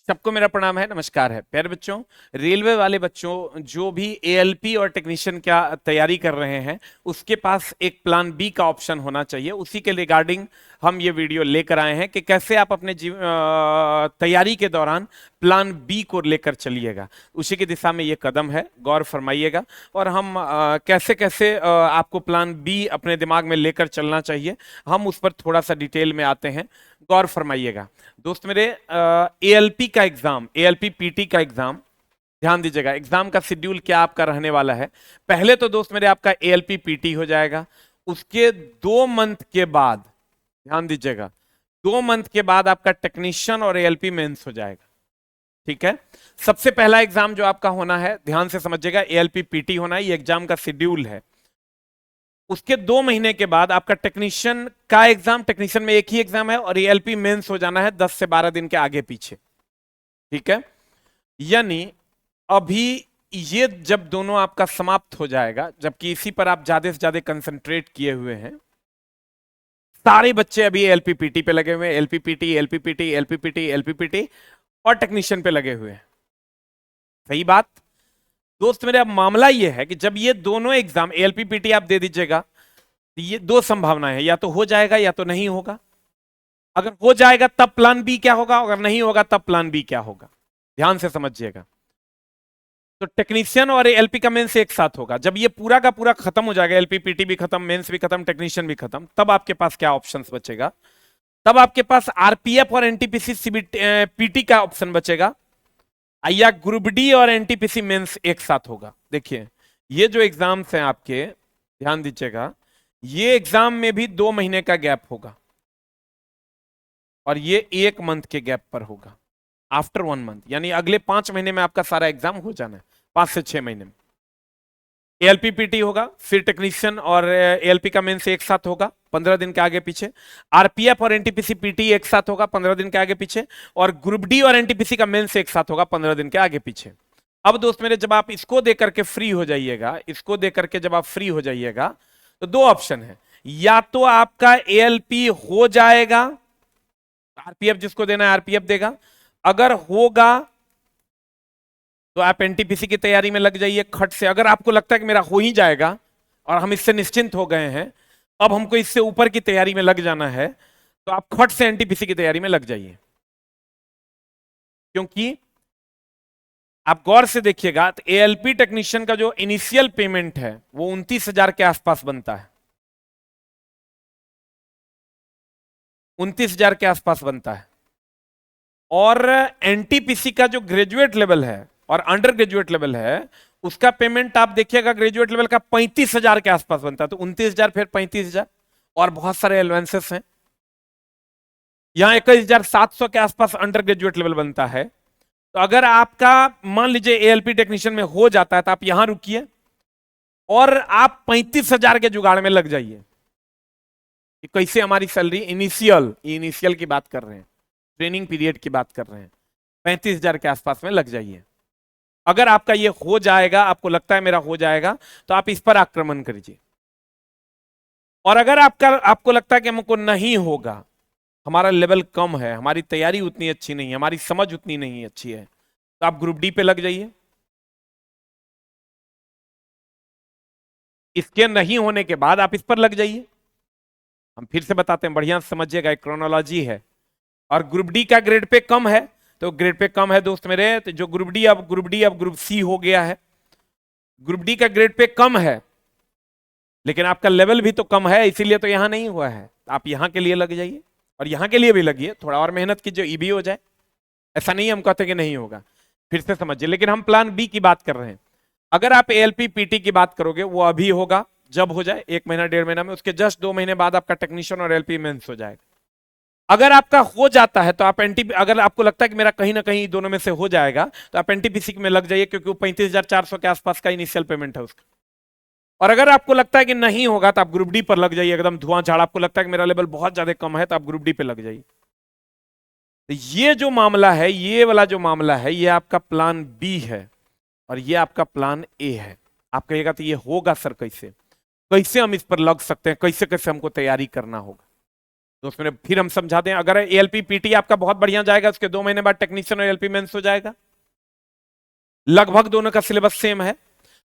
सबको मेरा प्रणाम है, नमस्कार है प्यारे बच्चों। रेलवे वाले बच्चों जो भी एएलपी और टेक्नीशियन क्या तैयारी कर रहे हैं, उसके पास एक प्लान बी का ऑप्शन होना चाहिए। उसी के रिगार्डिंग हम ये वीडियो लेकर आए हैं कि कैसे आप अपने तैयारी के दौरान प्लान बी को लेकर चलिएगा। उसी की दिशा में ये कदम है, गौर फरमाइएगा। और हम कैसे कैसे आपको प्लान बी अपने दिमाग में लेकर चलना चाहिए, हम उस पर थोड़ा सा डिटेल में आते हैं, गौर फरमाइएगा। दोस्त मेरे, एएलपी का एग्जाम, एएलपी पीटी का एग्जाम, ध्यान दीजिएगा एग्जाम का शेड्यूल क्या आपका रहने वाला है। पहले तो दोस्त मेरे आपका एएलपी पीटी हो जाएगा, उसके 2 मंथ के बाद, ध्यान दीजिएगा, 2 मंथ के बाद आपका टेक्नीशियन और एएलपी मेंस हो जाएगा। ठीक है, सबसे पहला एग्जाम जो आपका होना है, ध्यान से समझिएगा, एएलपी पीटी होना है, ये एग्जाम का शेड्यूल है। उसके 2 महीने के बाद आपका टेक्नीशियन का एग्जाम, टेक्नीशियन में एक ही एग्जाम है, और एएलपी मेंस हो जाना है 10 से 12 दिन के आगे पीछे। ठीक है, यानी अभी ये जब दोनों आपका समाप्त हो जाएगा, जबकि इसी पर आप ज्यादा से ज्यादा कंसंट्रेट किए हुए हैं, सारे बच्चे अभी एलपीपीटी पे लगे हुए हैं, एलपीपीटी एलपीपीटी एलपीपीटी एलपीपीटी और टेक्नीशियन पे लगे हुए हैं। सही बात दोस्त मेरे। अब मामला ये है कि जब ये दोनों एग्जाम एलपीपीटी आप दे दीजिएगा, तो ये दो संभावनाएं हैं, या तो हो जाएगा या तो नहीं होगा। अगर हो जाएगा तब प्लान बी क्या होगा, अगर नहीं होगा तब प्लान बी क्या होगा, ध्यान से समझिएगा। तो टेक्नीशियन और एलपी का मेंस एक साथ होगा। जब ये पूरा का पूरा खत्म हो जाएगा, एलपीपीटी भी खत्म, मेंस भी खत्म, टेक्नीशियन भी खत्म, तब आपके पास क्या ऑप्शंस बचेगा? तब आपके पास आरपीएफ और एनटीपीसी पीटी का ऑप्शन बचेगा, या ग्रुप डी और एनटीपीसी मेंस एक साथ होगा। देखिए, ये जो एग्जाम्स हैं आपके, ध्यान दीजिएगा, ये एग्जाम में भी 2 महीने का गैप होगा, और ये 1 मंथ के गैप पर होगा, आफ्टर 1 मंथ, यानी अगले 5 महीने में आपका सारा एग्जाम हो जाना है, 5 से 6 महीने में। एलपीपीटी होगा, फिर टेक्नीशियन और एएलपी का मेंस एक साथ होगा 15 दिन के आगे पीछे, आरपीएफ और एनटीपीसी पीटी एक साथ होगा 15 दिन के आगे पीछे, और ग्रुप डी और एनटीपीसी का मेंस एक साथ होगा 15 दिन के आगे पीछे। अब दोस्त मेरे, जब आप इसको देकर के फ्री हो जाइएगा, इसको देकर के जब आप फ्री हो जाइएगा, तो दो ऑप्शन है, या तो आपका एएलपी हो जाएगा, आरपीएफ जिसको देना है आरपीएफ देगा, अगर होगा तो आप एनटीपीसी की तैयारी में लग जाइए खट से। अगर आपको लगता है कि मेरा हो ही जाएगा और हम इससे निश्चिंत हो गए हैं, अब हमको इससे ऊपर की तैयारी में लग जाना है, तो आप खट से एनटीपीसी की तैयारी में लग जाइए। क्योंकि आप गौर से देखिएगा, तो एएलपी टेक्नीशियन का जो इनिशियल पेमेंट है वो 29,000 के आसपास बनता है, 29,000 के आसपास बनता है। और एनटीपीसी का जो ग्रेजुएट लेवल है और अंडर ग्रेजुएट लेवल है, उसका पेमेंट आप देखिएगा, ग्रेजुएट लेवल का 35,000 के आसपास बनता है। तो 29,000 फिर 35,000, और बहुत सारे एलवेंसेस हैं। यहां 21,700 के आसपास अंडर ग्रेजुएट लेवल बनता है। तो अगर आपका मान लीजिए एएलपी टेक्नीशियन में हो जाता है, तो आप यहां रुकिए और आप 35,000 के जुगाड़ में लग जाइए कि कैसे हमारी सैलरी इनिशियल की बात कर रहे हैं, ट्रेनिंग पीरियड की बात कर रहे हैं, 35,000 के आसपास में लग जाइए। अगर आपका ये हो जाएगा, आपको लगता है मेरा हो जाएगा, तो आप इस पर आक्रमण करिए। और अगर आपको लगता है कि हमको नहीं होगा, हमारा लेवल कम है, हमारी तैयारी उतनी अच्छी नहीं है, हमारी समझ उतनी नहीं अच्छी है, तो आप ग्रुप डी पे लग जाइए। इसके नहीं होने के बाद आप इस पर लग जाइए। हम फिर से बताते हैं, बढ़िया समझिएगा, एक क्रोनोलॉजी है। और ग्रुप डी का ग्रेड पे कम है, तो ग्रेड पे कम है दोस्त मेरे, तो जो ग्रुप ग्रुप सी हो गया है। ग्रुप डी का ग्रेड पे कम है, लेकिन आपका लेवल भी तो कम है, इसीलिए तो यहां नहीं हुआ है। आप यहां के लिए लग जाइए, और यहां के लिए भी लगिए, थोड़ा और मेहनत कीजिए, ईबी हो जाए। ऐसा नहीं हम कहते कि नहीं होगा, फिर से समझिए, लेकिन हम प्लान बी की बात कर रहे हैं। अगर आप एएलपी पीटी की बात करोगे, वो अभी होगा, जब हो जाए 1 महीना 1.5 महीना में, उसके जस्ट 2 महीने बाद आपका टेक्नीशियन और एलपी मेंस हो जाएगा। अगर आपका हो जाता है तो आप अगर आपको लगता है कि मेरा कहीं ना कहीं दोनों में से हो जाएगा, तो आप एनटीपीसी में लग जाइए, क्योंकि वो 35,400 के आसपास का इनिशियल पेमेंट है उसका। और अगर आपको लगता है कि नहीं होगा, तो आप ग्रुप डी पर लग जाइए, एकदम धुआं झाड़। आपको लगता है कि मेरा लेवल बहुत ज्यादा कम है, तो आप ग्रुप डी पे लग जाइए। तो ये जो मामला है, ये वाला जो मामला है, ये आपका प्लान बी है, और ये आपका प्लान ए है। आप कहिएगा तो ये होगा सर कैसे, कैसे हम इस पर लग सकते हैं, कैसे कैसे हमको तैयारी करना होगा। दोस्त मेरे फिर हम समझाते हैं, अगर एएलपी पीटी आपका बहुत बढ़िया जाएगा, उसके 2 महीने बाद टेक्नीशियन और एएलपी मेंस हो जाएगा। लगभग दोनों का सिलेबस सेम है।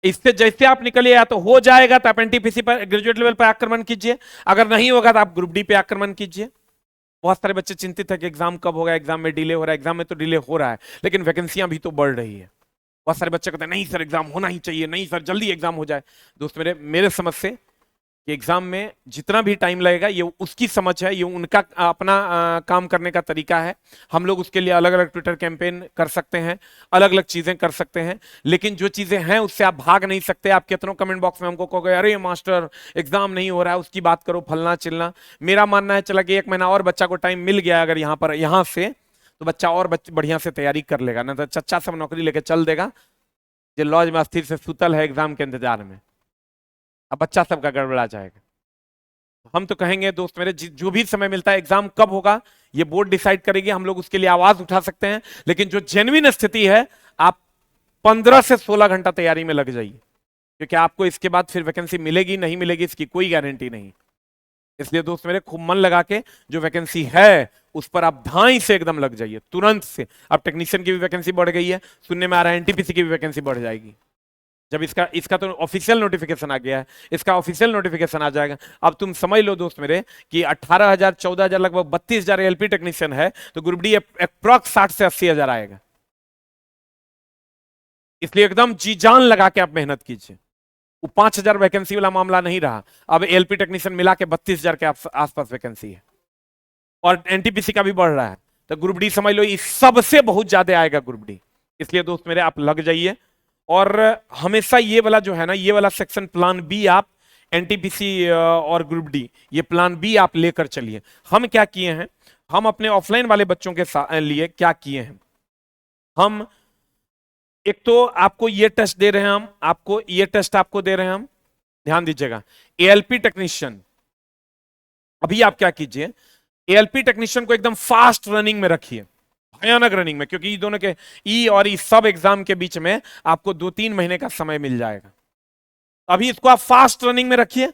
इससे जैसे आप निकलिए, या तो हो जाएगा तो आप एनटीपीसी पर ग्रेजुएट लेवल पर आक्रमण कीजिए, अगर नहीं होगा तो आप ग्रुप डी पे आक्रमण कीजिए। बहुत सारे बच्चे चिंतित है कि एग्जाम कब होगा, एग्जाम में डिले हो रहा है। एग्जाम में तो डिले हो रहा है, लेकिन वैकेंसियां भी तो बढ़ रही है। बहुत सारे बच्चे कहते हैं नहीं सर एग्जाम होना ही चाहिए, नहीं सर जल्दी एग्जाम हो जाए। दोस्त मेरे समझ से कि एग्जाम में जितना भी टाइम लगेगा ये उसकी समझ है, ये उनका अपना काम करने का तरीका है। हम लोग उसके लिए अलग अलग ट्विटर कैंपेन कर सकते हैं, अलग अलग चीजें कर सकते हैं, लेकिन जो चीजें हैं उससे आप भाग नहीं सकते। आप कितनों कमेंट बॉक्स में हमको कहोगे अरे मास्टर एग्जाम नहीं हो रहा है, उसकी बात करो, फलना चिलना। मेरा मानना है चला कि 1 महीना और बच्चा को टाइम मिल गया अगर यहाँ से, तो बच्चा और बढ़िया से तैयारी कर लेगा, ना तो चच्चा सब नौकरी लेके चल देगा जो लॉज में अस्थिर से सुतल है एग्जाम के इंतजार में। अब बच्चा सबका गड़बड़ा जाएगा। हम तो कहेंगे दोस्त मेरे, जो भी समय मिलता है, एग्जाम कब होगा ये बोर्ड डिसाइड करेगी, हम लोग उसके लिए आवाज उठा सकते हैं, लेकिन जो जेन्युइन स्थिति है आप 15 से 16 घंटा तैयारी में लग जाइए, क्योंकि आपको इसके बाद फिर वैकेंसी मिलेगी नहीं मिलेगी इसकी कोई गारंटी नहीं। इसलिए दोस्त मेरे खूब मन लगा के जो वैकेंसी है उस पर आप धाई से एकदम लग जाइए तुरंत से। अब टेक्नीशियन की भी वैकेंसी बढ़ गई है, सुनने में आ रहा है एनटीपीसी की भी वैकेंसी बढ़ जाएगी जब इसका तो ऑफिशियल नोटिफिकेशन आ गया है, इसका ऑफिशियल नोटिफिकेशन आ जाएगा। अब तुम समझ लो दोस्त मेरे कि 18,000 14,000 लगभग 32,000 एलपी टेक्नीशियन है, तो ग्रुप डी अप्रॉक्स 60 से 80,000 आएगा। इसलिए एकदम जी जान लगा के आप मेहनत कीजिए। वो 5,000 वैकेंसी वाला मामला नहीं रहा, अब एलपी टेक्नीशियन मिला के 32,000 के आसपास वैकेंसी है, और एनटीपीसी का भी बढ़ रहा है, तो ग्रुप डी समझ लो इस सबसे बहुत ज्यादा आएगा ग्रुप डी। इसलिए दोस्त मेरे आप लग जाइए, और हमेशा ये वाला जो है ना, ये वाला सेक्शन प्लान बी आप एनटीपीसी और ग्रुप डी, ये प्लान बी आप लेकर चलिए। हम क्या किए हैं, हम अपने ऑफलाइन वाले बच्चों के लिए क्या किए हैं, हम एक तो आपको ये टेस्ट दे रहे हैं, हम आपको ये टेस्ट आपको दे रहे हैं हम, ध्यान दीजिएगा। एएलपी टेक्नीशियन, अभी आप क्या कीजिए, एएलपी टेक्नीशियन को एकदम फास्ट रनिंग में रखिए, भयानक रनिंग में, क्योंकि दोनों के ई और ई सब एग्जाम के बीच में आपको 2-3 महीने का समय मिल जाएगा। अभी इसको आप फास्ट रनिंग में रखिए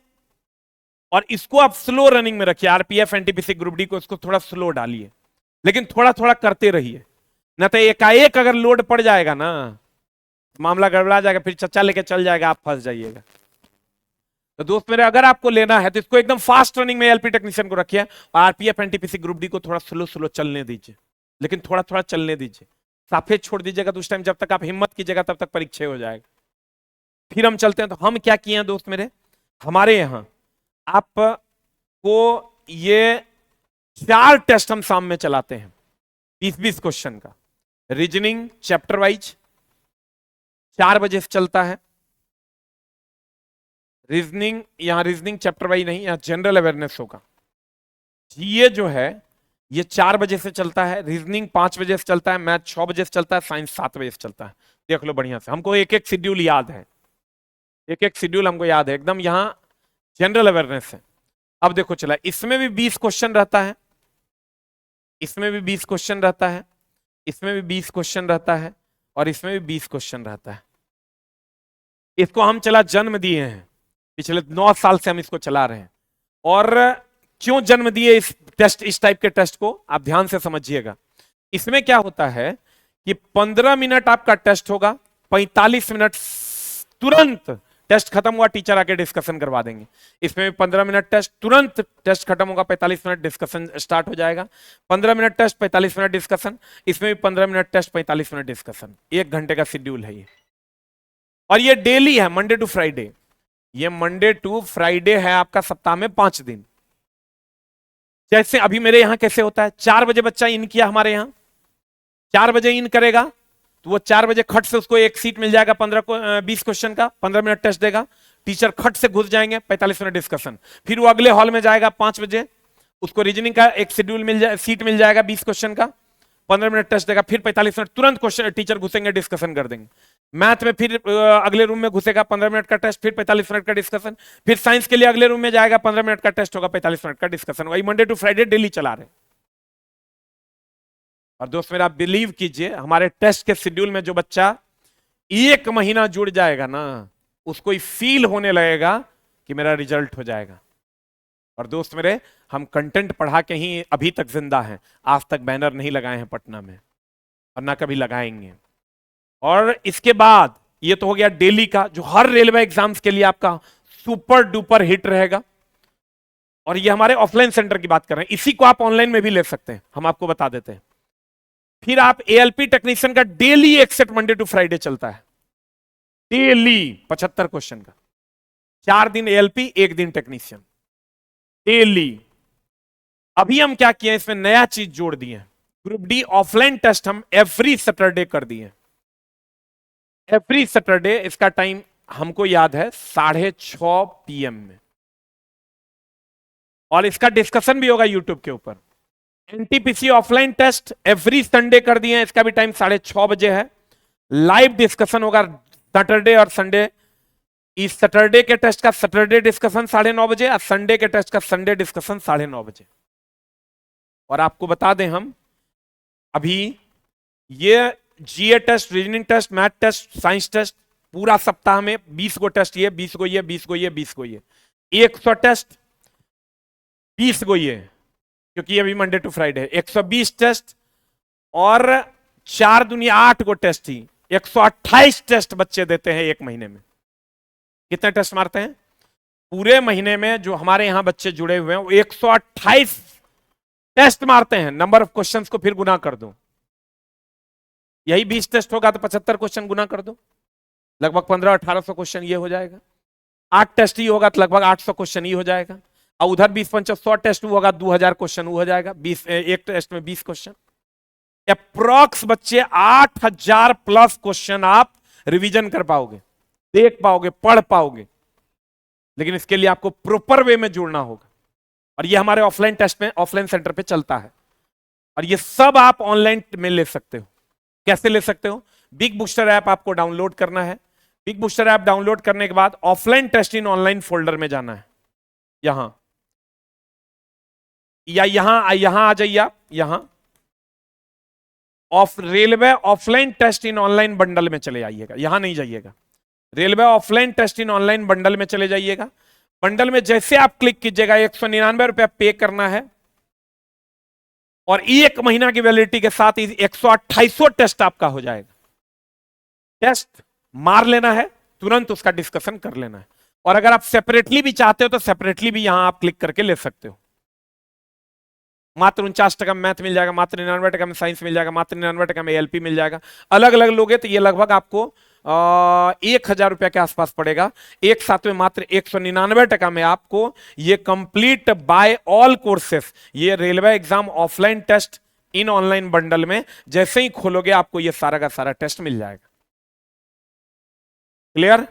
और इसको आप स्लो रनिंग में रखिए। आरपीएफ एनटीपीसी ग्रुप डी को इसको थोड़ा स्लो डालिए, लेकिन थोड़ा थोड़ा करते रहिए, ना तो एकाएक अगर लोड पड़ जाएगा ना मामला गड़बड़ा जाएगा, फिर चच्चा लेके चल जाएगा, आप फंस जाइएगा। तो दोस्त मेरे अगर आपको लेना है तो इसको एकदम फास्ट रनिंग में एलपी टेक्नीशियन को रखिए, आरपीएफ एनटीपीसी ग्रुप डी को थोड़ा स्लो स्लो चलने दीजिए, लेकिन थोड़ा थोड़ा चलने दीजिए। साफे छोड़ दीजिएगा तो उस टाइम जब तक आप हिम्मत कीजिएगा तब तक परीक्षा हो जाएगा। फिर हम चलते हैं, तो हम क्या किए हैं दोस्त मेरे, हमारे यहां आपको ये 4 टेस्ट हम शाम में चलाते हैं, 20-20 क्वेश्चन का। रीजनिंग चैप्टर वाइज 4 बजे से चलता है। रीजनिंग, यहां रीजनिंग चैप्टर वाइज नहीं, यहां जनरल अवेयरनेस होगा। ये जो है ये 4 बजे से चलता है, रीजनिंग 5 बजे से चलता है, मैथ 6 बजे से चलता है, साइंस 7 बजे से चलता है। देख लो बढ़िया से, हमको एक एक शेड्यूल याद है, एक एक शेड्यूल हमको याद है एकदम। यहां जनरल अवेयरनेस है। अब देखो चला, इसमें भी 20 क्वेश्चन रहता है, इसमें भी 20 क्वेश्चन रहता है, इसमें भी 20 क्वेश्चन रहता है, और इसमें भी 20 क्वेश्चन रहता है। इसको हम चला जन्म दिए हैं, पिछले 9 साल से हम इसको चला रहे हैं। और क्यों जन्म दिए इस टाइप के टेस्ट को, आप ध्यान से समझिएगा। इसमें क्या होता है कि 15 मिनट आपका टेस्ट होगा, 45 मिनट तुरंत टेस्ट खत्म हुआ टीचर आके डिस्कशन करवा देंगे। इसमें 15 मिनट टेस्ट, तुरंत टेस्ट खत्म होगा, 45 मिनट डिस्कशन स्टार्ट हो जाएगा। 15 मिनट टेस्ट, 45 मिनट डिस्कशन, इसमें भी 15 मिनट टेस्ट, 45 मिनट डिस्कशन। 1 घंटे का शेड्यूल है ये, और ये डेली है, मंडे टू फ्राइडे। ये मंडे टू फ्राइडे है आपका, सप्ताह में 5 दिन। जैसे अभी मेरे यहां कैसे होता है, 4 बजे बच्चा इन किया हमारे यहां, 4 बजे इन करेगा तो वो 4 बजे खट से उसको एक सीट मिल जाएगा 20 क्वेश्चन का, 15 मिनट टेस्ट देगा, टीचर खट से घुस जाएंगे, 45 मिनट डिस्कशन। फिर वो अगले हॉल में जाएगा 5 बजे, उसको रीजनिंग का एक शेड्यूल सीट मिल जाएगा 20 क्वेश्चन का, 15 मिनट टेस्ट देगा, फिर 45 मिनट तुरंत क्वेश्चन टीचर घुसेंगे, डिस्कशन कर देंगे। मैथ में फिर अगले रूम में घुसेगा, 15 मिनट का टेस्ट, फिर 45 मिनट का डिस्कशन। फिर साइंस के लिए अगले रूम में जाएगा, 15 मिनट का टेस्ट होगा, 45 मिनट का डिस्कशन। वही मंडे टू फ्राइडे डेली चला रहे हैं। और दोस्त मेरा बिलीव कीजिए, हमारे टेस्ट के शेड्यूल में जो बच्चा 1 महीना जुड़ जाएगा ना, उसको ही फील होने लगेगा कि मेरा रिजल्ट हो जाएगा। और दोस्त मेरे, हम कंटेंट पढ़ा के ही अभी तक जिंदा हैं, आज तक बैनर नहीं लगाए हैं पटना में और ना कभी लगाएंगे। और इसके बाद ये तो हो गया डेली का, जो हर रेलवे एग्जाम्स के लिए आपका सुपर डुपर हिट रहेगा। और ये हमारे ऑफलाइन सेंटर की बात कर रहे हैं, इसी को आप ऑनलाइन में भी ले सकते हैं, हम आपको बता देते हैं। फिर आप एएलपी टेक्नीशियन का डेली एक सेट मंडे टू फ्राइडे चलता है, डेली 75 क्वेश्चन का, 4 दिन एएलपी 1 दिन टेक्नीशियन, डेली। अभी हम क्या किए, इसमें नया चीज जोड़ दिए, ग्रुप डी ऑफलाइन टेस्ट हम एवरी सैटरडे कर दिए, एवरी सैटरडे। इसका टाइम हमको याद है 6:30 PM में, और इसका डिस्कशन भी होगा यूट्यूब के ऊपर। NTPC offline test every Sunday कर दिए हैं, इसका भी टाइम 6:30 बजे है। लाइव डिस्कशन होगा सैटरडे और संडे। इस सैटरडे के टेस्ट का सैटरडे डिस्कशन 9:30 बजे और संडे के टेस्ट का संडे डिस्कशन 9:30 बजे। और आपको बता दें, हम अभी ये GA test, reasoning test, math test, science test, पूरा सप्ताह में 20 को टेस्ट, ये 20 को ये, 20 को ये, 20 को ये, 100 टेस्ट, 20 को ये, क्योंकि ये भी मंडे टू फ्राइडे है, 120 टेस्ट, और 4 दुनिया 8 को टेस्ट ही, 128 टेस्ट बच्चे देते हैं एक महीने में। कितने टेस्ट मारते हैं पूरे महीने में? जो हमारे यहां बच्चे जुड़े हुए हैं वो 128 टेस्ट मारते हैं। नंबर ऑफ क्वेश्चंस को फिर गुना कर दो, यही 20 टेस्ट होगा तो 75 क्वेश्चन गुना कर दो, लगभग 1500-1800 क्वेश्चन ये हो जाएगा। 8 टेस्ट ही होगा तो लगभग 800 क्वेश्चन ही हो जाएगा, और उधर 20-25 टेस्ट होगा, 2000 क्वेश्चन हो जाएगा, 20 एक टेस्ट में 20 क्वेश्चन। अप्रॉक्स बच्चे 8000 प्लस क्वेश्चन आप रिवीजन कर पाओगे, देख पाओगे, पढ़ पाओगे। लेकिन इसके लिए आपको प्रॉपर वे में जुड़ना होगा, और ये हमारे ऑफलाइन टेस्ट में, ऑफलाइन सेंटर पे चलता है। और ये सब आप ऑनलाइन में ले सकते हो। कैसे ले सकते हो? बिग बूस्टर ऐप आपको डाउनलोड करना है। बिग बूस्टर ऐप डाउनलोड करने के बाद offline test in online folder में जाना है, यहां या यहां आ जाइए आप, यहां of railway offline test in online bundle में चले जाइएगा, यहां नहीं जाइएगा, railway offline test in online bundle में चले जाइएगा। बंडल में जैसे आप क्लिक कीजिएगा, 199 रुपया पे करना है, और 1 महीना की वैलिडिटी के साथ 128 टेस्ट आपका हो जाएगा। टेस्ट मार लेना है, तुरंत उसका डिस्कशन कर लेना है। और अगर आप सेपरेटली भी चाहते हो तो सेपरेटली भी यहां आप क्लिक करके ले सकते हो। मात्र 49% में मैथ मिल जाएगा, मात्र 99% में साइंस मिल जाएगा, मात्र 99% में एएलपी मिल जाएगा। अलग अलग लोगे तो ये लगभग आपको 1000 रुपया के आसपास पड़ेगा। एक साथ में मात्र 199% में आपको ये कंप्लीट बाय ऑल कोर्सेस, ये railway exam offline test in online bundle में जैसे ही खोलोगे आपको ये सारा का सारा टेस्ट मिल जाएगा। क्लियर?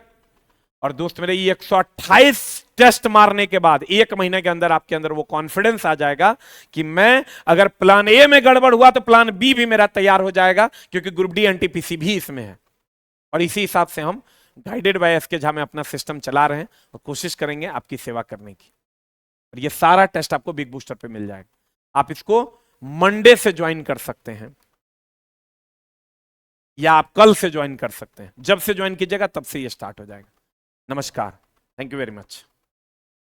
और दोस्त मेरे, ये 128 टेस्ट मारने के बाद 1 महीने के अंदर आपके अंदर वो कॉन्फिडेंस आ जाएगा कि मैं अगर प्लान ए में गड़बड़ हुआ तो प्लान बी भी मेरा तैयार हो जाएगा, क्योंकि ग्रुप डी एनटीपीसी भी इसमें है। और इसी हिसाब से हम गाइडेड बाय एसके झा में अपना सिस्टम चला रहे हैं और कोशिश करेंगे आपकी सेवा करने की। और ये सारा टेस्ट आपको बिग बूस्टर पे मिल जाएगा। आप इसको मंडे से ज्वाइन कर सकते हैं या आप कल से ज्वाइन कर सकते हैं। जब से ज्वाइन कीजिएगा तब से ये स्टार्ट हो जाएगा। नमस्कार, थैंक यू वेरी मच।